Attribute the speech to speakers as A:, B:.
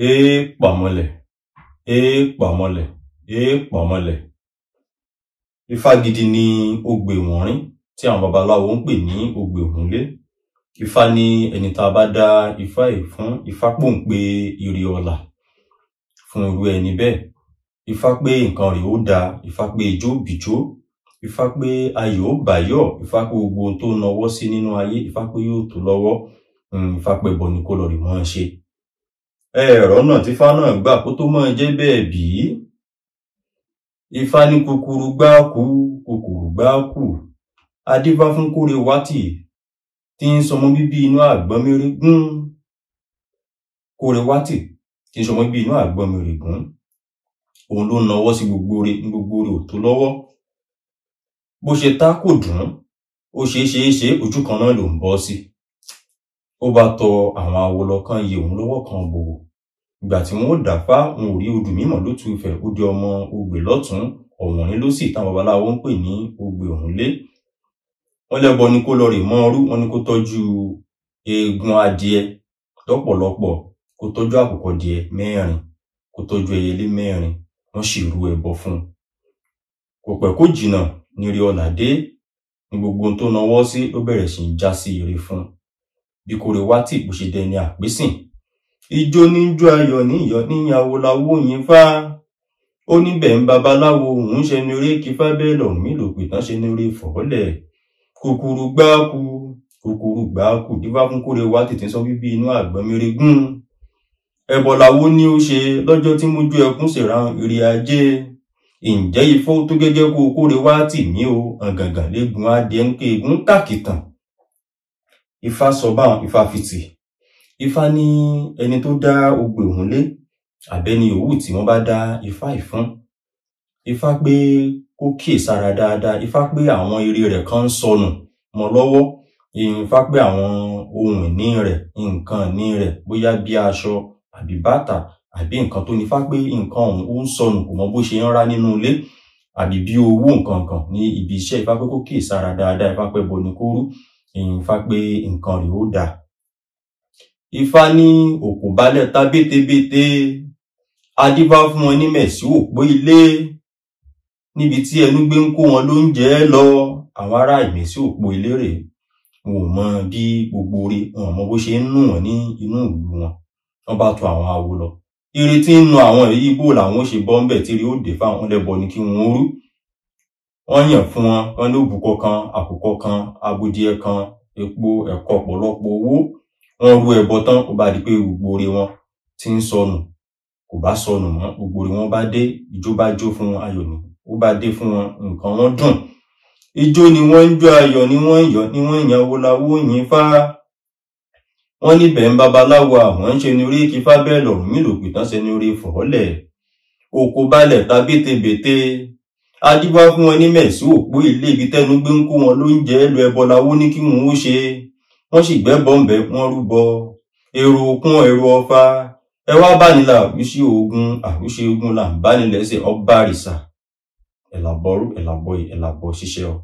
A: Èèpàmọ́lẹ̀, èèpàmọ́lẹ̀, èèpàmọ́lẹ̀. Ifá gidi ni Ogbè Ìwọ̀nrín tí àwọn babaláwo ń pè ní Ogbè Ògúnlé. Ifá ní ẹni tá bá dá ifá yìí fún, ifá pòǹpé ire ọlà fún irú ẹni bẹ́ẹ̀. Ifá pé nǹkan rẹ̀ ó dáa, ifá pé ijó bìjó, ifá pé ayọ̀ ó báyọ̀, ifá pé gbogbo ohun tó nawọ́ sí nínú ayé, ifá pé yóò tó lọ́wọ́. Ifá pé bọ ni kó lọ rí mọ́ ṣe. Ẹ̀rọ náà tí ifá náà gbà kó tó mọ́ jẹ́ bẹ́ẹ̀ bí. Ifá ní kúkúrú gbáàkú, kúkúrú gbáàkú. Adífá fún Kórewátì tí ń sọmọ bíbí inú Àgbọnmírégún. Kórewátì tí ń sọmọ bíbí inú Àgbọnmírégún. Òun ló nawọ́ sí gbogbo rẹ̀, ní gbogbo rẹ̀ ò tó lọ́wọ́. Bó ṣe tá kò dùn, ó ṣe ojú kan náà ló ń bọ́ sí. Ó bá tọ àwọn awo lọ kan yẹ òun lọ́wọ́ kan bòwò. Ìgbà tí wọ́n dàfá, wọn ò rí odù mímọ́ ló tu Ifẹ̀, ó di ọmọ Ogbè lọ́tún, Ọ̀wọ̀nrín ló sì táwọn babaláwo ń pè ní Ogbè Ògúnlé. Wọ́n lẹ́bọ ni kó lọ rè mọ́ ọrú, wọ́n ní kó tọ́jú eegun adìẹ lọ́pọ̀lọpọ̀, kó tọ́jú àkùkọ díẹ̀ 4, kó tọ́jú ẹyẹlé 4, wọ́n sì rú ẹbọ fún. Kò pẹ́ kó jìnnà ní ire ọlà dé, ní gbogbo ohun tó nawọ́ sí ló bẹ̀rẹ̀ sí já sí ire fún. Bí Kórewátì bó ṣe dẹni àpésìn. Ijó ní jó ayọ̀ níyọ̀ níyàwó láwó yín fá. Ó níbẹ̀ ń babaláwo òun ṣe ní orí kífá bẹ́ẹ̀ lọ̀rùn mí lò pé tán ṣe ní orí fọ̀ọ́lẹ̀. Kúkúrú gbáàkú, kúkúrú gbáàkú. Dífá fún Kórewátì tí ń sọ bíbí inú Àgbọnmírégún. Ẹbọ làwo ní ó ṣe lọ́jọ́ tí mójú ẹkún sì ra ire ajé. Ǹjẹ́ ifá tó gẹ́gẹ́ kó Kórewátì mí o, ọ̀gàngàn léegun adìẹ ń ké egun tàkìtàn. Ifá sọ báwọn, Ifá fìtì. Ifá ní ẹni tó dá Ogbè Ògúnlé àbẹ́ni òwú tí wọ́n bá dá ifá ìfún. Ifá pé kó kíyèsára dáadáa. Ifá pé àwọn ire rẹ̀ kan ń sọnù mọ́ lọ́wọ́. Ifá pé àwọn ohun ìní rẹ̀, nǹkan ìní rẹ̀, bóyá bí aṣọ àbí bàtà àbí nǹkan tó ní. Ifá pé nǹkan ọ̀hún ó ń sọnù, kò mọ bó ṣe ń rá nínú ilé àbí bí owó nǹkan kan ní ibi iṣẹ́. Ifá pé kó kíyèsára dáadáa. Ifá pé bọ ni kó rú. Ifá pé nǹkan rẹ̀ ó dáa. Ifá ní òkò balẹ̀ ta bétébété. Adífá fún wọn ní mẹ̀sí òpó ilé. Níbi tí ẹnu gbé ń kó wọn ló ń jẹ lọ. Àwọn ará Ìmẹ̀sí òpó ilé rẹ̀. Wọn ò mọ bí gbogbo rí, wọn ò mọ bó ṣe ń nù wọn ní inú ìlú wọn. Wọ́n bá tọ àwọn awo lọ. Ire tí ń nu àwọn èyí bó làwọn ṣe bọ́ ń bẹ̀ tí rí ó dé fáwọn lẹ́bọ ni kí wọ́n rú. Wọ́n yàn fún wọn, wọ́n ní òbúkọ kan, àkùkọ kan, abodìẹ kan, epo, ẹ̀kọ ọ̀pọ̀lọpọ̀ owó. Wọ́n rú ẹbọ tán, ó bá di pé gbogbo ire wọn tí ń sọnù kò bá sọnù mọ́. Gbogbo ire wọn bá dé, ijó bá jó fún wọn, ayọ̀ ni ó bá dé fún wọn, nǹkan wọn dùn. Ijó ni wọ́n ń jó, ayọ̀ ni wọ́n ń yọ̀, ni wọ́n ń yàwó láwó yín fá. Wọ́n níbẹ̀ ń babaláwo àwọn ń ṣe ní orí kífá bẹ́ẹ̀ lọ̀rùn mí lò pé tán ṣe ní orí fọ̀ọ́lẹ̀. Òkò balẹ̀ ta bétébété. Adífá fún wọn ní mẹ̀sí òpó ilé, ibi tẹ́nu gbé ń kó wọn ló ń jẹ lu ẹbọ láwo ní kí wọn ó ṣe. Wọ́n sì gbẹ́bọ ń bẹ̀, wọ́n rúbọ. Èrò òkun, èrò ọ̀fà. Ẹ wá bá nílà àwíṣe ogun, àwíṣe ogun là ń bá nílẹ̀ ṣe ọba àrìsà. Ẹ̀làbọ̀rú, ẹ̀làbọ̀ ṣiṣẹ́ ọ.